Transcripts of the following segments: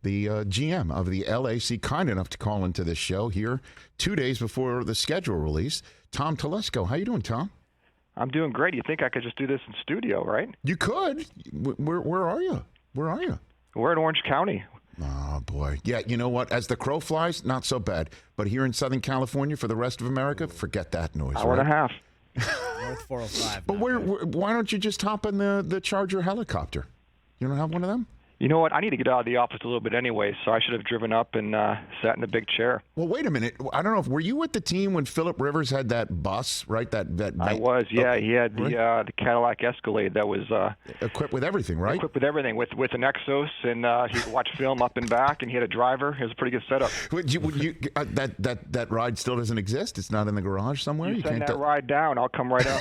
the GM of the LAC, kind enough to call into this show here 2 days before the schedule release. Tom Telesco. How you doing, Tom? I'm doing great. You think I could just do this in studio, right? You could. Where are you? Where are you? We're in Orange County. Oh, boy. Yeah, you know what? As the crow flies, not so bad. But here in Southern California, for the rest of America, forget that noise. Hour and a half. North 405. But why don't you just hop in the Charger helicopter? You don't have one of them? You know what? I need to get out of the office a little bit anyway, so I should have driven up and sat in the big chair. Well, wait a minute. I don't know. Were you with the team when Phillip Rivers had that bus, right? I was, yeah. He had the Cadillac Escalade that was equipped with everything, right? Equipped with everything, with an Exos, and he could watch film up and back, and he had a driver. It was a pretty good setup. That ride still doesn't exist? It's not in the garage somewhere? You send that ride down, I'll come right up.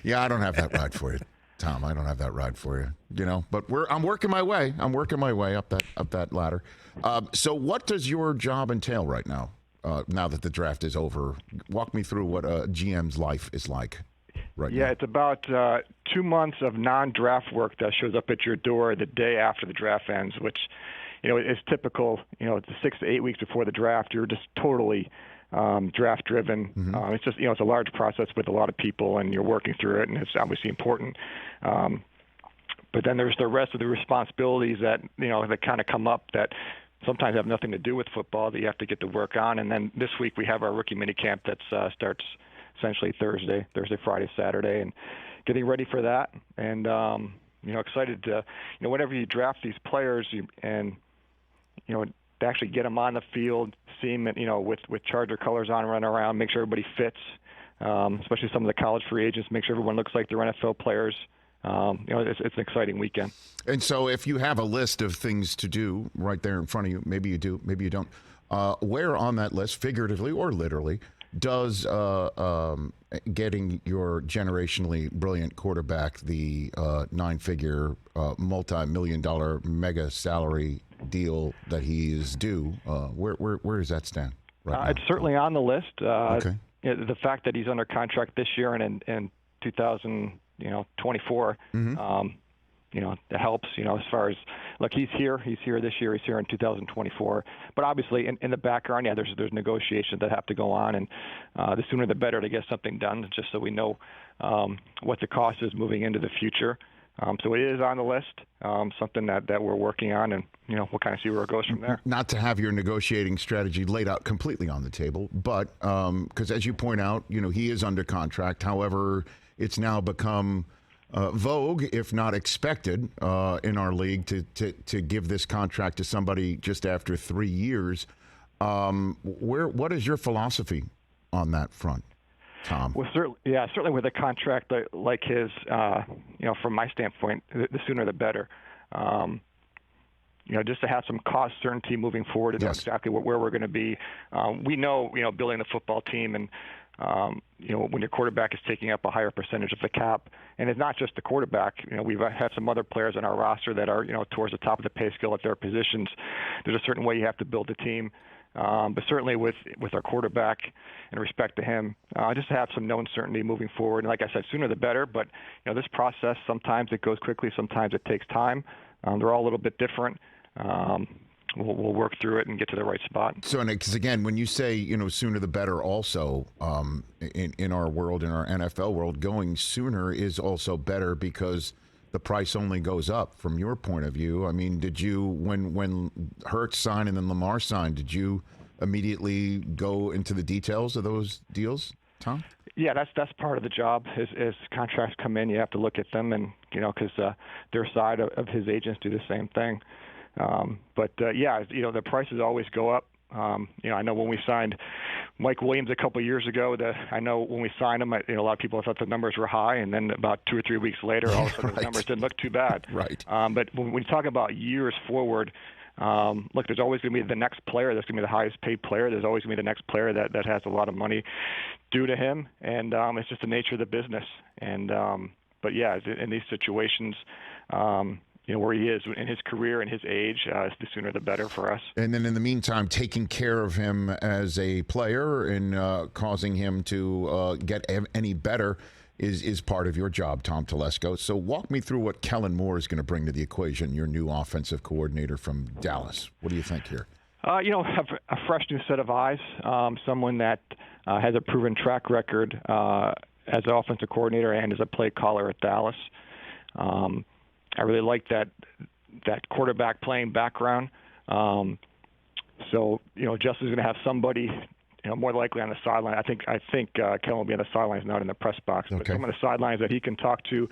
Yeah, I don't have that ride for you, Tom. I don't have that ride for you. You know, but I'm working my way. I'm working my way up that ladder. So what does your job entail right now? Now that the draft is over, walk me through what a GM's life is like right now. Yeah, it's about 2 months of non-draft work that shows up at your door the day after the draft ends, which, is typical. It's 6 to 8 weeks before the draft. You're just totally draft driven. Mm-hmm. It's just, it's a large process with a lot of people, and you're working through it, and it's obviously important. But then there's the rest of the responsibilities that, that kind of come up that sometimes have nothing to do with football that you have to get to work on. And then this week we have our rookie minicamp that starts essentially Thursday, Friday, Saturday, and getting ready for that. And, excited to, whenever you draft these players to actually get them on the field, see them, with Charger colors on, run around, make sure everybody fits, especially some of the college free agents, make sure everyone looks like they're NFL players. It's an exciting weekend. And so if you have a list of things to do right there in front of you, maybe you do, maybe you don't, where on that list, figuratively or literally, does getting your generationally brilliant quarterback the nine-figure, multi-million-dollar mega salary deal that he is due, where does that stand right now? It's certainly on the list. Okay. The fact that he's under contract this year and in 2024, mm-hmm. That helps, as far as, look, he's here this year, he's here in 2024. But obviously in the background, there's negotiations that have to go on, and the sooner the better to get something done, just so we know what the cost is moving into the future. So it is on the list, something that we're working on, and, we'll kind of see where it goes from there. Not to have your negotiating strategy laid out completely on the table, but because as you point out, he is under contract. However, it's now become vogue, if not expected, in our league to give this contract to somebody just after 3 years. What is your philosophy on that front, Tom? Well, certainly with a contract like his, from my standpoint, the sooner the better. Just to have some cost certainty moving forward and know exactly where we're going to be. We know, building the football team and, when your quarterback is taking up a higher percentage of the cap, and it's not just the quarterback. We've had some other players on our roster that are, towards the top of the pay scale at their positions. There's a certain way you have to build a team. But certainly with our quarterback, in respect to him, just to have some known certainty moving forward. And like I said, sooner the better. But this process, sometimes it goes quickly, sometimes it takes time. They're all a little bit different. We'll work through it and get to the right spot. So, because again, when you say sooner the better, also in our world, in our NFL world, going sooner is also better because the price only goes up. From your point of view, I mean, did you when Hurts signed and then Lamar signed, did you immediately go into the details of those deals, Tom? Yeah, that's part of the job. As contracts come in, you have to look at them, and because their side of his agents do the same thing. The prices always go up. I know when we signed Mike Williams a couple of years ago, I know when we signed him, a lot of people thought the numbers were high, and then about 2 or 3 weeks later, all of a sudden the numbers didn't look too bad. Right. But when you talk about years forward, look, there's always going to be the next player that's going to be the highest paid player. There's always going to be the next player that has a lot of money due to him, and it's just the nature of the business. And in these situations, where he is in his career and his age, the sooner the better for us. And then in the meantime, taking care of him as a player and causing him to get any better is part of your job, Tom Telesco. So walk me through what Kellen Moore is going to bring to the equation, your new offensive coordinator from Dallas. What do you think here? A fresh new set of eyes, someone that has a proven track record as an offensive coordinator and as a play caller at Dallas. I really like that quarterback playing background. So Justin's going to have somebody, more likely on the sideline. I think Kellen will be on the sidelines, not in the press box, but some of the sidelines that he can talk to,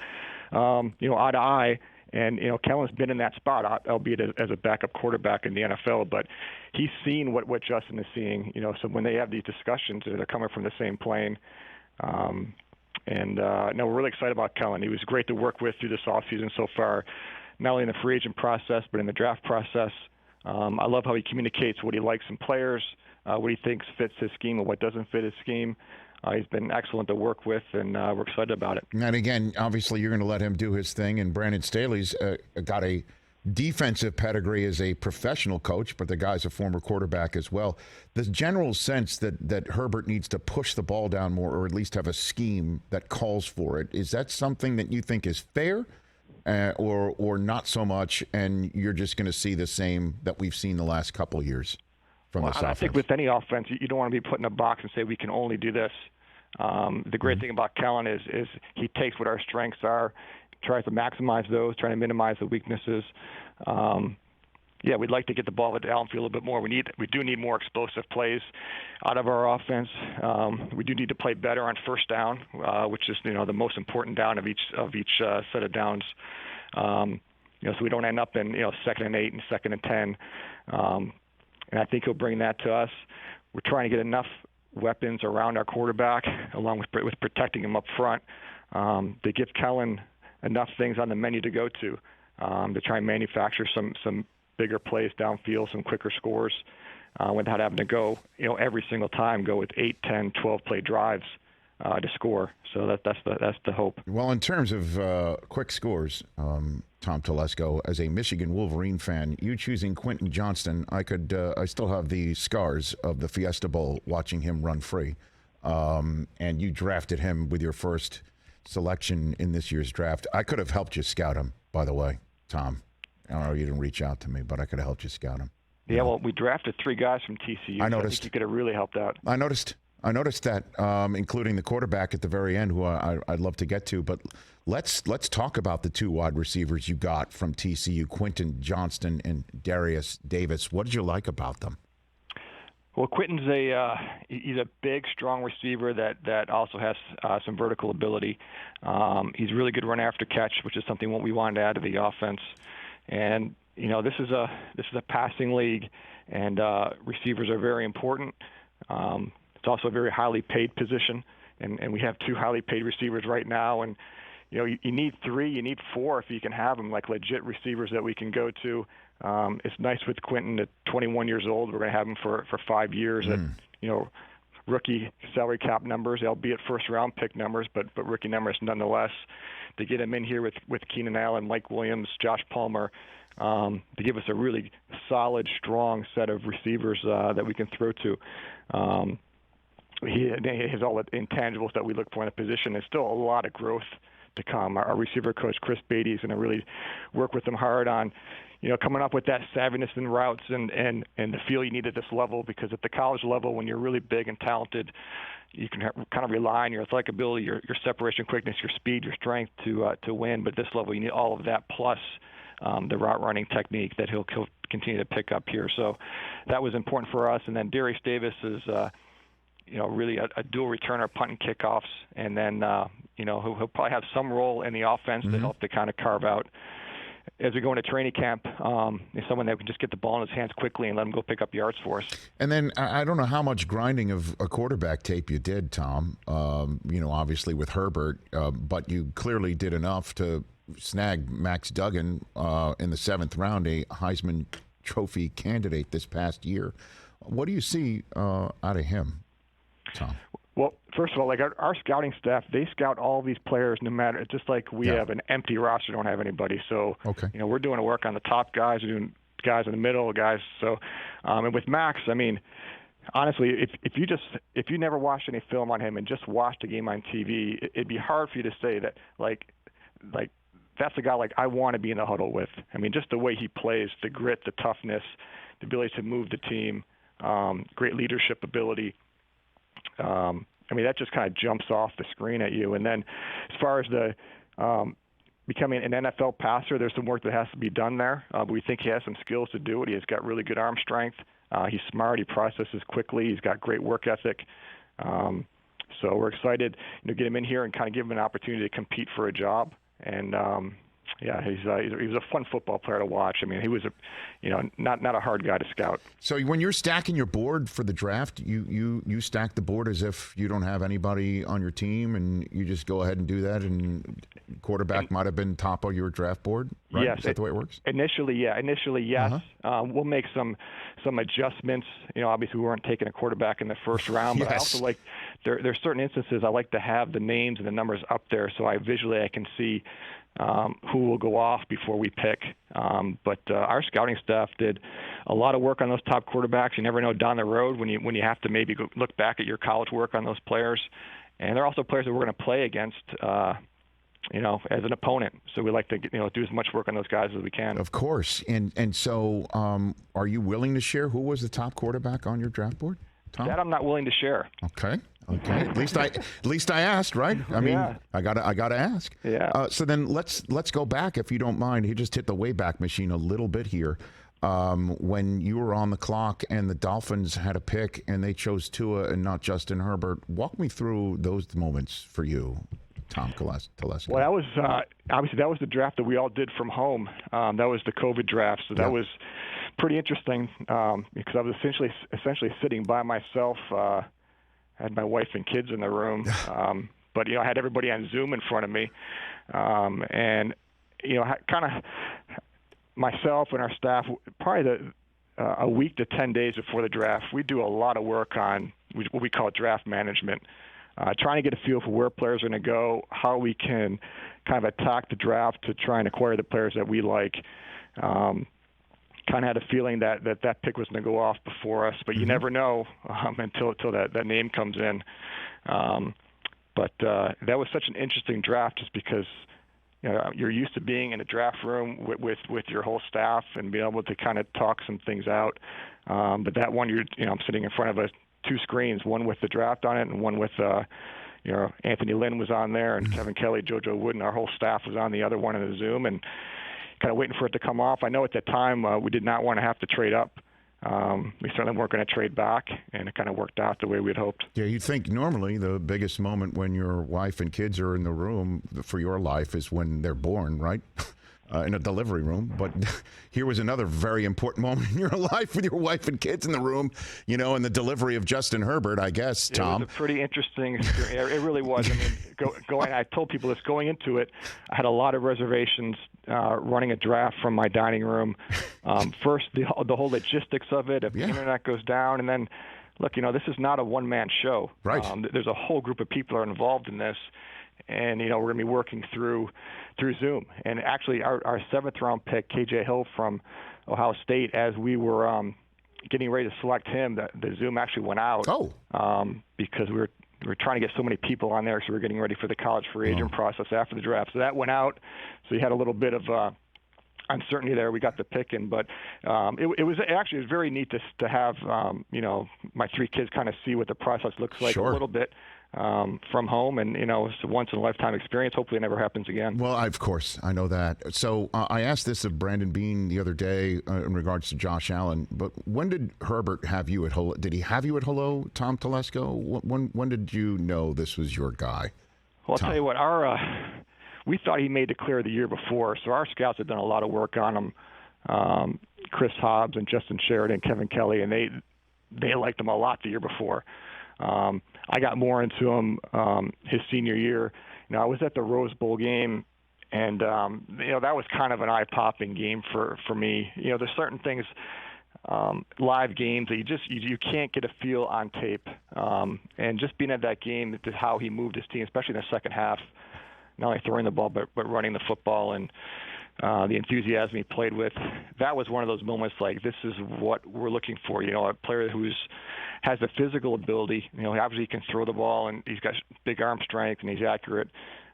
eye to eye. And Kellen's been in that spot, albeit as a backup quarterback in the NFL, but he's seen what Justin is seeing. So when they have these discussions, they're coming from the same plane. We're really excited about Kellen. He was great to work with through this offseason so far, not only in the free agent process but in the draft process. I love how he communicates what he likes in players, what he thinks fits his scheme and what doesn't fit his scheme. He's been excellent to work with, and we're excited about it. And again, obviously, you're going to let him do his thing. And Brandon Staley's got a defensive pedigree as a professional coach, but the guy's a former quarterback as well. The general sense that Herbert needs to push the ball down more, or at least have a scheme that calls for it, is that something that you think is fair? Or not so much, and you're just going to see the same that we've seen the last couple of years from this offense? I think with any offense, you don't want to be put in a box and say we can only do this. The great thing about Kellen is he takes what our strengths are, tries to maximize those, trying to minimize the weaknesses. We'd like to get the ball at the downfield a little bit more. We do need more explosive plays out of our offense. We do need to play better on first down, which is the most important down of each set of downs. So we don't end up in 2nd and 8 and 2nd and 10. And I think he'll bring that to us. We're trying to get enough weapons around our quarterback, along with protecting him up front, to give Kellen enough things on the menu to go to try and manufacture some bigger plays downfield, some quicker scores, without having to go, every single time go with 8, 10, 12 play drives to score. So that's the hope. Well, in terms of quick scores, Tom Telesco, as a Michigan Wolverine fan, you choosing Quentin Johnston, I still have the scars of the Fiesta Bowl watching him run free, and you drafted him with your first selection in this year's draft. I could have helped you scout him, by the way, Tom. I don't know, you didn't reach out to me, but I could have helped you scout him. Yeah, well, we drafted 3 guys from TCU. I noticed. So I think you could have really helped out. I noticed that, including the quarterback at the very end, who I'd love to get to. But let's talk about the 2 wide receivers you got from TCU, Quentin Johnston and Darius Davis. What did you like about them? Well, Quentin's he's a big, strong receiver that also has some vertical ability. He's really good run after catch, which is something what we wanted to add to the offense. And this is a passing league, and receivers are very important. It's also a very highly paid position, and we have 2 highly paid receivers right now. And you need 3, you need 4 if you can have them, like legit receivers that we can go to. It's nice with Quentin at 21 years old. We're going to have him for 5 years at rookie salary cap numbers, albeit first-round pick numbers, but rookie numbers nonetheless. To get him in here with Keenan Allen, Mike Williams, Josh Palmer, to give us a really solid, strong set of receivers that we can throw to. He has all the intangibles that we look for in the position. There's still a lot of growth to come. Our receiver coach, Chris Beatty, is going to really work with him hard on coming up with that savviness in routes and the feel you need at this level, because at the college level, when you're really big and talented, you can kind of rely on your athletic ability, your separation quickness, your speed, your strength to win. But at this level, you need all of that plus the route running technique that he'll continue to pick up here. So that was important for us. And then Darius Davis is really a dual returner, punt and kickoffs, and then he'll probably have some role in the offense to help to kind of carve out as we go into training camp, is someone that can just get the ball in his hands quickly and let him go pick up yards for us. And then I don't know how much grinding of a quarterback tape you did, Tom, obviously with Herbert, but you clearly did enough to snag Max Duggan in the 7th round, a Heisman Trophy candidate this past year. What do you see out of him, Tom? Well, first of all, like our scouting staff, they scout all these players no matter, just like we have an empty roster, don't have anybody. So, we're doing work on the top guys, we're doing guys in the middle, guys. So, and with Max, I mean, honestly, if you never watched any film on him and just watched a game on TV, it'd be hard for you to say that like that's a guy like I want to be in the huddle with. I mean, just the way he plays, the grit, the toughness, the ability to move the team, great leadership ability. I mean, that just kind of jumps off the screen at you. And then as far as the becoming an NFL passer, there's some work that has to be done there. But we think he has some skills to do it. He has got really good arm strength. He's smart. He processes quickly. He's got great work ethic. So we're excited to get him in here and kind of give him an opportunity to compete for a job. And yeah, he was a fun football player to watch. I mean, he was not a hard guy to scout. So when you're stacking your board for the draft, you stack the board as if you don't have anybody on your team, and you just go ahead and do that. And quarterback might have been top of your draft board, right? Yes, is that the way it works? Initially, yes. We'll make some adjustments. Obviously we weren't taking a quarterback in the first round, but I also like there's certain instances I like to have the names and the numbers up there so I can see who will go off before we pick. But our scouting staff did a lot of work on those top quarterbacks. You never know down the road when you have to maybe go look back at your college work on those players. And they're also players that we're going to play against, as an opponent. So we like to do as much work on those guys as we can. Of course. And so are you willing to share who was the top quarterback on your draft board, Tom? That I'm not willing to share. Okay. At least I asked, right? I mean, yeah. I gotta ask. Yeah. So then let's go back, if you don't mind. He just hit the Wayback Machine a little bit here. When you were on the clock and the Dolphins had a pick and they chose Tua and not Justin Herbert, walk me through those moments for you, Tom Telesco. Well, that was obviously that was the draft that we all did from home. That was the COVID draft, so that was pretty interesting because I was essentially sitting by myself. I had my wife and kids in the room, but I had everybody on Zoom in front of me, and kind of myself and our staff probably a week to 10 days before the draft, we do a lot of work on what we call draft management, trying to get a feel for where players are going to go, how we can kind of attack the draft to try and acquire the players that we like. Kind of had a feeling that pick was going to go off before us, but you never know until that name comes in. But that was such an interesting draft just because you're used to being in a draft room with your whole staff and being able to kind of talk some things out. But that one, I'm sitting in front of two screens, one with the draft on it and one with Anthony Lynn was on there and Kevin Kelly, JoJo Wooden, our whole staff was on the other one in the Zoom and kind of waiting for it to come off. I know at that time we did not want to have to trade up. We certainly weren't going to trade back, and it kind of worked out the way we had hoped. Yeah, you'd think normally the biggest moment when your wife and kids are in the room for your life is when they're born, right? In a delivery room. But here was another very important moment in your life with your wife and kids in the room, in the delivery of Justin Herbert, I guess, Tom. It was a pretty interesting experience. It really was. I mean, I told people this going into it, I had a lot of reservations running a draft from my dining room. First, the whole logistics of it, if the internet goes down, and then, look, this is not a one-man show. Right. There's a whole group of people that are involved in this. And, we're going to be working through Zoom. And actually, our seventh-round pick, KJ Hill from Ohio State, as we were getting ready to select him, the Zoom actually went out. Because we were trying to get so many people on there, so we were getting ready for the college free agent process after the draft. So that went out. So you had a little bit of uncertainty there. We got the pick in. But it was very neat to have, my three kids kind of see what the process looks like a little bit. From home, and it's a once-in-a-lifetime experience. Hopefully it never happens again. Well, of course, I know that. So I asked this of Brandon Beane the other day in regards to Josh Allen, but when did Herbert have you at hello? Did he have you at hello, Tom Telesco? When did you know this was your guy? Well, I'll tell you what, we thought he made it clear the year before, so our scouts had done a lot of work on him. Chris Hobbs and Justin Sheridan, Kevin Kelly, and they liked him a lot the year before. I got more into him his senior year. I was at the Rose Bowl game, and that was kind of an eye-popping game for me. There's certain things, live games that you can't get a feel on tape. And just being at that game, how he moved his team, especially in the second half, not only throwing the ball but running the football, and the enthusiasm he played with. That was one of those moments like, this is what we're looking for. A player has the physical ability. Obviously he can throw the ball and he's got big arm strength and he's accurate.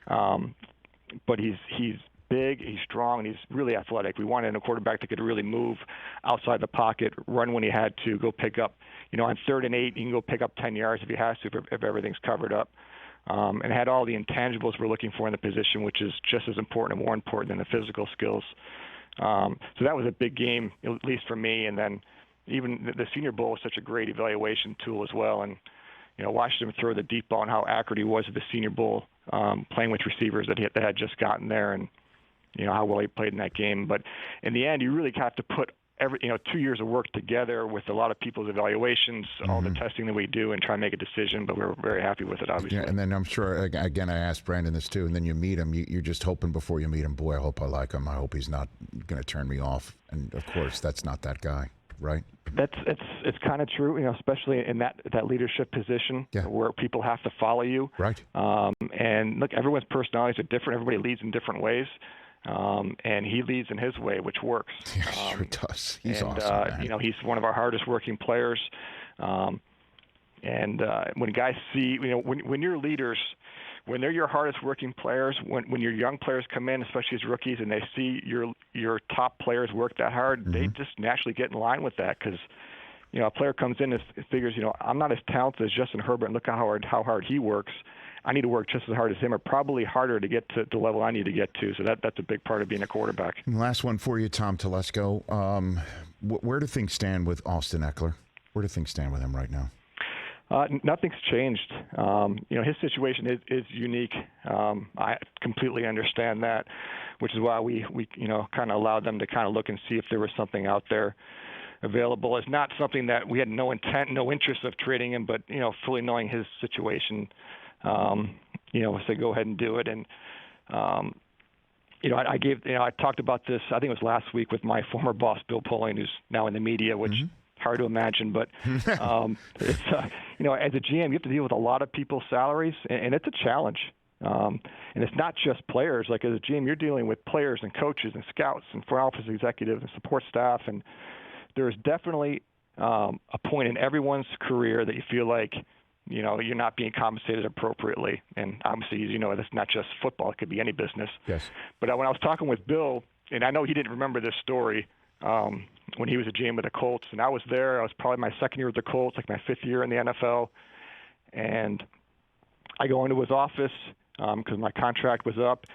But he's big, he's strong, and he's really athletic. We wanted a quarterback that could really move outside the pocket, run when he had to, go pick up. On 3rd and 8, he can go pick up 10 yards if he has to, if everything's covered up. And had all the intangibles we're looking for in the position, which is just as important and more important than the physical skills. So that was a big game, at least for me. And then even the Senior Bowl was such a great evaluation tool as well. And watching him throw the deep ball and how accurate he was at the Senior Bowl, playing with receivers that had just gotten there, and how well he played in that game. But in the end, you really have to put 2 years of work together with a lot of people's evaluations, all the testing that we do, and try and make a decision. But we were very happy with it, obviously. Yeah, and then I'm sure, again, I asked Brandon this too, and then you meet him. You're just hoping before you meet him, boy, I hope I like him. I hope he's not going to turn me off. And of course, that's not that guy, right? It's kind of true, especially in that leadership position where people have to follow you. Right. And look, everyone's personalities are different. Everybody leads in different ways. And he leads in his way, which works. Yeah, sure does. He's awesome, man. He's one of our hardest working players. And when guys see, when you're leaders, when they're your hardest working players, when your young players come in, especially as rookies, and they see your top players work that hard, they just naturally get in line with that, because a player comes in and figures, I'm not as talented as Justin Herbert, and look how hard he works. I need to work just as hard as him, or probably harder to get to the level I need to get to. So that's a big part of being a quarterback. And last one for you, Tom Telesco. Where do things stand with Austin Ekeler? Where do things stand with him right now? Nothing's changed. His situation is unique. I completely understand that, which is why we kind of allowed them to kind of look and see if there was something out there available. It's not something that we had no intent, no interest of trading him, but fully knowing his situation, so go ahead and do it. And I talked about this, I think it was last week, with my former boss Bill Pulling, who's now in the media, which hard to imagine, but it's as a GM, you have to deal with a lot of people's salaries, and it's a challenge. And it's not just players. Like, as a GM, you're dealing with players and coaches and scouts and front office executives and support staff, and there's definitely a point in everyone's career that you feel like you're not being compensated appropriately. And obviously, that's not just football. It could be any business. Yes. But when I was talking with Bill, and I know he didn't remember this story when he was a GM with the Colts, and I was there. I was probably my second year with the Colts, like my 5th year in the NFL. And I go into his office because my contract was up.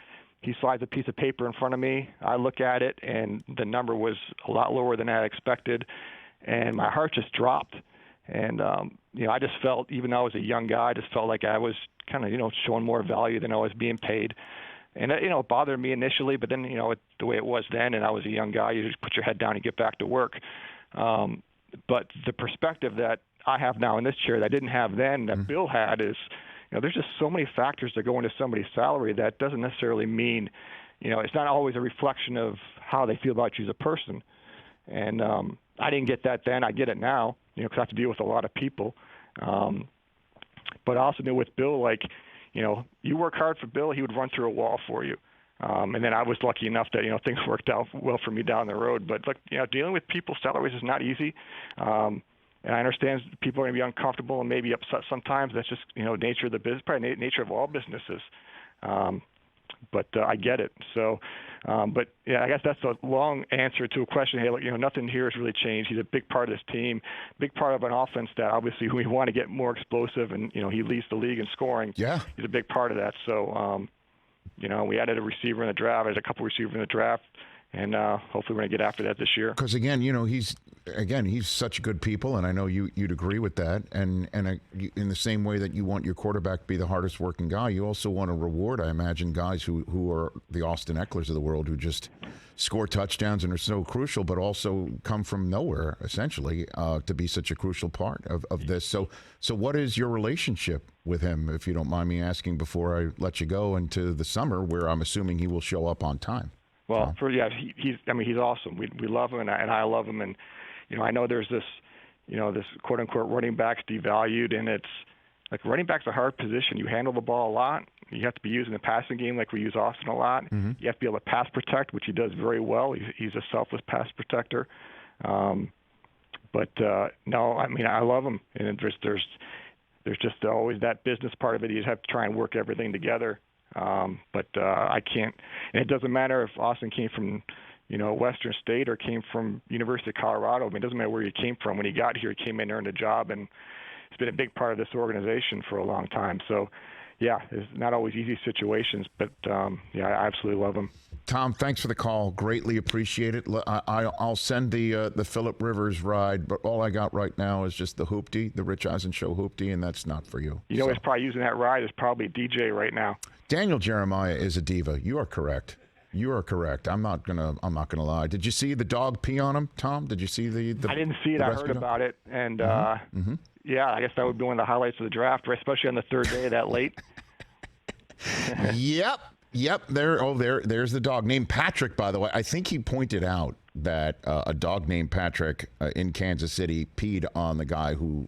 He slides a piece of paper in front of me. I look at it, and the number was a lot lower than I expected. And my heart just dropped. And, I just felt, even though I was a young guy, I just felt like I was kind of, showing more value than I was being paid. And, it bothered me initially, but then, the way it was then, and I was a young guy, you just put your head down and get back to work. But the perspective that I have now in this chair that I didn't have then, that Bill had, is, there's just so many factors that go into somebody's salary that doesn't necessarily mean, it's not always a reflection of how they feel about you as a person. And I didn't get that then. I get it now, because I have to deal with a lot of people. But I also knew with Bill, like, you work hard for Bill, he would run through a wall for you. And then I was lucky enough that, things worked out well for me down the road. But, look, dealing with people's salaries is not easy. And I understand people are going to be uncomfortable and maybe upset sometimes. That's just, nature of the business, probably nature of all businesses. But I get it. So, but yeah, I guess that's a long answer to a question. Hey, look, nothing here has really changed. He's a big part of this team, big part of an offense that obviously we want to get more explosive, and he leads the league in scoring. Yeah, he's a big part of that. So, we added a receiver in the draft. There's a couple receivers in the draft, and hopefully we're going to get after that this year. Because again, he's such good people, and I know you'd agree with that. And in the same way that you want your quarterback to be the hardest working guy, you also want to reward, I imagine, guys who are the Austin Ekelers of the world, who just score touchdowns and are so crucial, but also come from nowhere, essentially, to be such a crucial part of this. So what is your relationship with him, if you don't mind me asking, before I let you go into the summer, where I'm assuming he will show up on time? Well, he's awesome. We love him, and I love him. And, I know there's this, this quote unquote running backs devalued, and it's like, running back's a hard position. You handle the ball a lot, You have to be using the passing game like we use Austin a lot. Mm-hmm. You have to be able to pass protect, which he does very well. He's a selfless pass protector. But no, I mean, I love him, and there's just always that business part of it. You have to try and work everything together. But I can't, and it doesn't matter if Austin came from, Western State or came from University of Colorado. I mean, it doesn't matter where he came from. When he got here, he came in, earned a job, and it's been a big part of this organization for a long time. So, yeah, it's not always easy situations, but yeah, I absolutely love him. Tom, thanks for the call. Greatly appreciate it. I'll send the Phillip Rivers ride, but all I got right now is just the hoopty, the Rich Eisen Show hoopty, and that's not for you. He's probably using that ride is probably DJ right now. Daniel Jeremiah is a diva. You are correct. You are correct. I'm not gonna lie. Did you see the dog pee on him, Tom? Did you see the I didn't see it. I heard about it, and yeah, I guess that would be one of the highlights of the draft, right? Especially on the third day that late. Yep. There's the dog named Patrick. By the way, I think he pointed out that a dog named Patrick in Kansas City peed on the guy who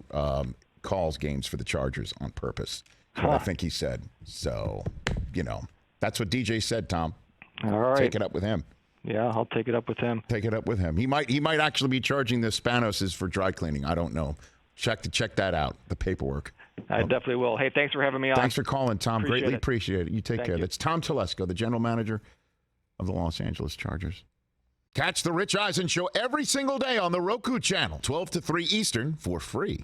calls games for the Chargers on purpose. I think he said. So, that's what DJ said, Tom. All right. Take it up with him. Yeah, I'll take it up with him. Take it up with him. He might actually be charging the Spanoses for dry cleaning. I don't know. Check that out, the paperwork. I definitely will. Hey, thanks for having me on. Thanks for calling, Tom. Greatly it. appreciate it. You take care. You. That's Tom Telesco, the general manager of the Los Angeles Chargers. Catch the Rich Eisen Show every single day on the Roku channel, 12 to 3 Eastern, for free.